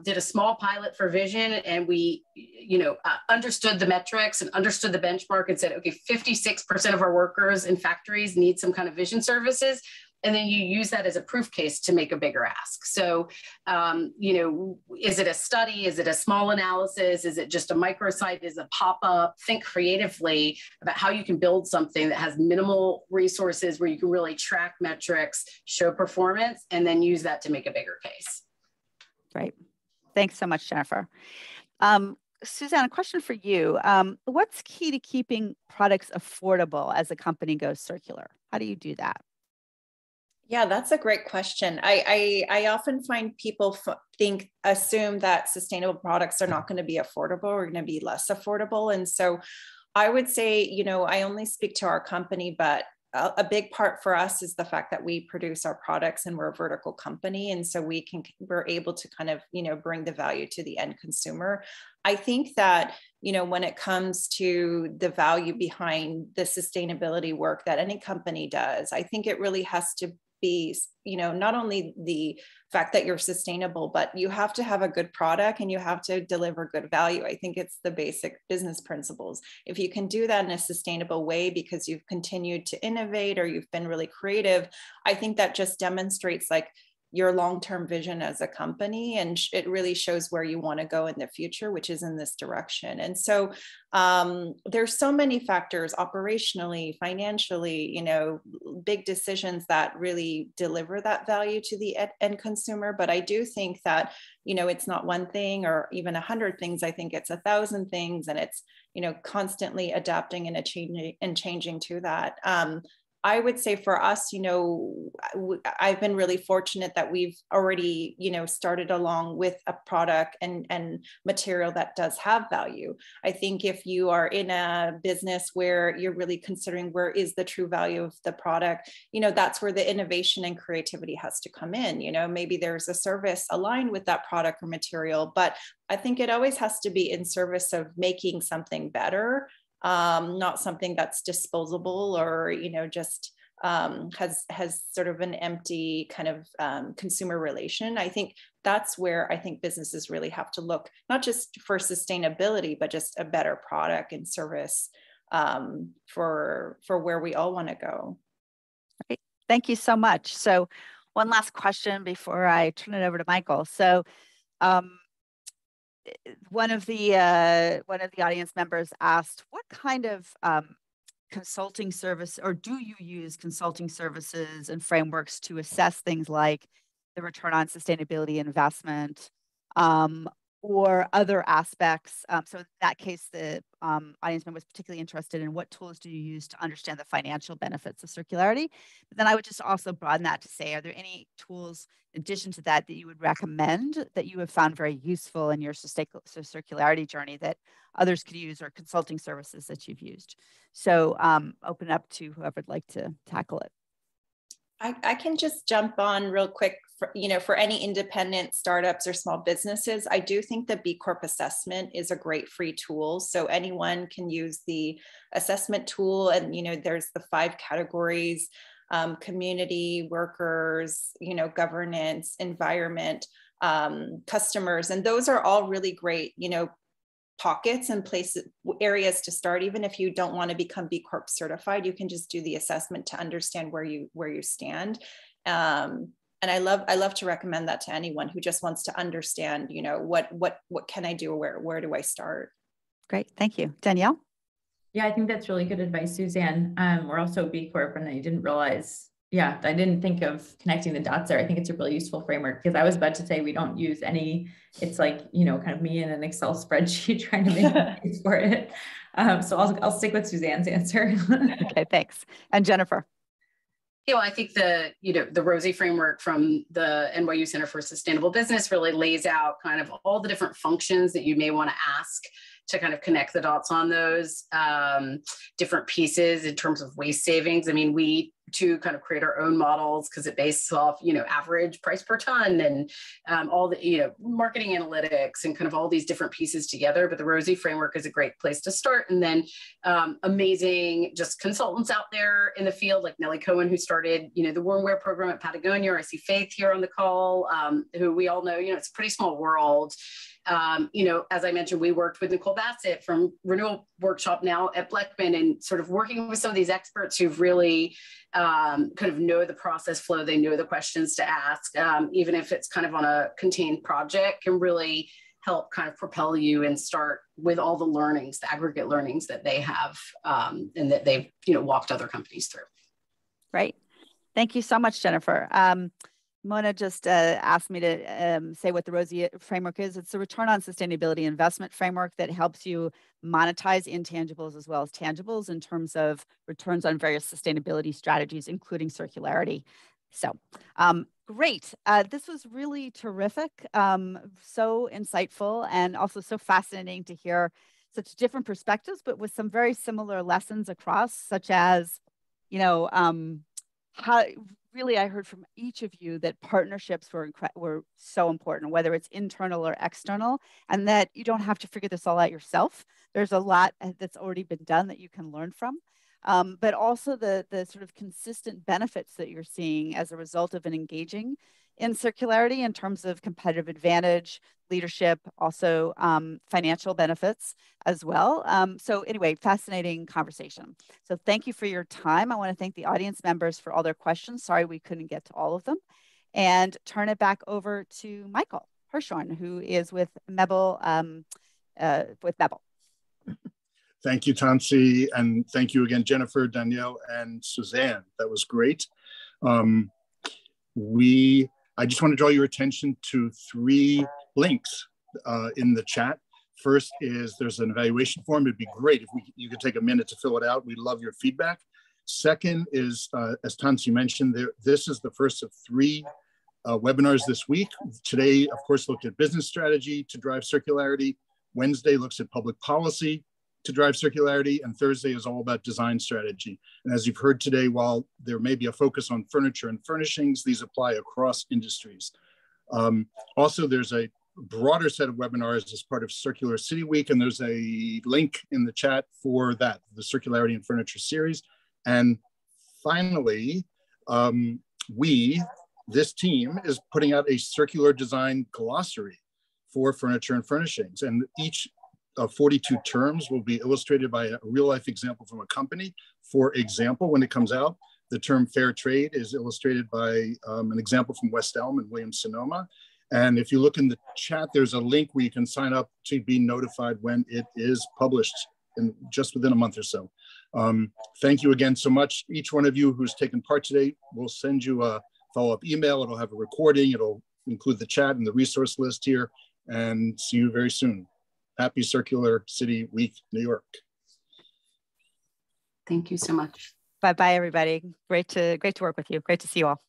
did a small pilot for vision, and we, understood the metrics and understood the benchmark and said, okay, 56% of our workers in factories need some kind of vision services. And then you use that as a proof case to make a bigger ask. So, is it a study? Is it a small analysis? Is it just a microsite? Is it a pop-up? Think creatively about how you can build something that has minimal resources where you can really track metrics, show performance, and then use that to make a bigger case. Great. Thanks so much, Jennifer. Suzanne, a question for you. What's key to keeping products affordable as a company goes circular? How do you do that? Yeah, that's a great question. I often find people assume that sustainable products are not going to be affordable or going to be less affordable. And so I would say, I only speak to our company, but a big part for us is the fact that we produce our products and we're a vertical company. And so we're able to kind of, bring the value to the end consumer. I think that, when it comes to the value behind the sustainability work that any company does, I think it really has to be, not only the fact that you're sustainable, but you have to have a good product and you have to deliver good value. I think it's the basic business principles. If you can do that in a sustainable way because you've continued to innovate or you've been really creative, I think that just demonstrates your long-term vision as a company, and it really shows where you want to go in the future, which is in this direction. And so there's so many factors operationally, financially, big decisions that really deliver that value to the end consumer. But I do think that, it's not one thing or even 100 things. I think it's 1,000 things, and it's, constantly adapting and changing to that. I would say for us, I've been really fortunate that we've already, started along with a product and material that does have value. I think if you are in a business where you're really considering where is the true value of the product, that's where the innovation and creativity has to come in. Maybe there's a service aligned with that product or material, but I think it always has to be in service of making something better. Not something that's disposable or, just has sort of an empty kind of consumer relation. I think that's where I think businesses really have to look, not just for sustainability, but just a better product and service for where we all want to go. Great. Thank you so much. So one last question before I turn it over to Michael. So one of the audience members asked, what kind of consulting service, or do you use consulting services and frameworks to assess things like the return on sustainability investment or other aspects? So in that case, the audience member was particularly interested in what tools do you use to understand the financial benefits of circularity? But then I would just also broaden that to say, are there any tools in addition to that that you would recommend that you have found very useful in your circularity journey that others could use, or consulting services that you've used? So open up to whoever would like to tackle it. I can just jump on real quick. For any independent startups or small businesses, I do think the B Corp assessment is a great free tool. So anyone can use the assessment tool, and there's the 5 categories: community, workers, governance, environment, customers, and those are all really great, pockets and places, areas to start. Even if you don't want to become B Corp certified, you can just do the assessment to understand where you stand. And I love to recommend that to anyone who just wants to understand, you know, what can I do? Where do I start? Great. Thank you. Danielle? Yeah, I think that's really good advice, Suzanne. We're also B Corp, and I didn't realize, yeah, I didn't think of connecting the dots there. I think it's a really useful framework, because I was about to say we don't use any, it's like, you know, kind of me in an Excel spreadsheet trying to make a case for it. So I'll stick with Suzanne's answer. Okay, thanks. And Jennifer? You know, I think the ROSI framework from the NYU Center for Sustainable Business really lays out kind of all the different functions that you may want to ask to kind of connect the dots on those different pieces in terms of waste savings. I mean, we too kind of create our own models because it bases off, you know, average price per ton and all the, you know, marketing analytics and kind of all these different pieces together. But the ROSI framework is a great place to start. And then amazing just consultants out there in the field, like Nellie Cohen, who started, you know, the wormware program at Patagonia. Or I see Faith here on the call, who we all know, you know, it's a pretty small world. You know, as I mentioned, we worked with Nicole Bassett from Renewal Workshop now at Bleckman, and sort of working with some of these experts who've really kind of know the process flow. They know the questions to ask, even if it's kind of on a contained project, can really help kind of propel you and start with all the learnings, the aggregate learnings that they have and that they've, you know, walked other companies through. Right. Thank you so much, Jennifer. Mona just asked me to say what the ROSI framework is. It's a return on sustainability investment framework that helps you monetize intangibles as well as tangibles in terms of returns on various sustainability strategies, including circularity. So great. This was really terrific, so insightful, and also so fascinating to hear such different perspectives, but with some very similar lessons across, such as, you know, how really I heard from each of you that partnerships were so important, whether it's internal or external, and that you don't have to figure this all out yourself. There's a lot that's already been done that you can learn from, but also the sort of consistent benefits that you're seeing as a result of an engaging in circularity in terms of competitive advantage, leadership, also financial benefits as well. So anyway, fascinating conversation. So thank you for your time. I want to thank the audience members for all their questions. Sorry we couldn't get to all of them. And turn it back over to Michael Hirschhorn, who is with mebl. Thank you, Tansi, and thank you again, Jennifer, Danielle, and Suzanne. That was great. I just want to draw your attention to 3 links in the chat. First is there's an evaluation form. It'd be great if you could take a minute to fill it out. We'd love your feedback. Second is, as Tansi mentioned, this is the first of 3 webinars this week. Today, of course, looked at business strategy to drive circularity. Wednesday looks at public policy to drive circularity, and Thursday is all about design strategy. And as you've heard today, while there may be a focus on furniture and furnishings, these apply across industries. Also, there's a broader set of webinars as part of Circular City Week, and there's a link in the chat for that, the Circularity in Furniture series. And finally, this team is putting out a circular design glossary for furniture and furnishings, and each of 42 terms will be illustrated by a real life example from a company. For example, when it comes out, the term fair trade is illustrated by an example from West Elm and Williams-Sonoma. And if you look in the chat, there's a link where you can sign up to be notified when it is published just within a month or so. Thank you again so much. Each one of you who's taken part today, we'll send you a follow-up email. It'll have a recording. It'll include the chat and the resource list here, and see you very soon. Happy Circular City Week, New York. Thank you so much. Bye-bye, everybody. Great to work with you. Great to see you all.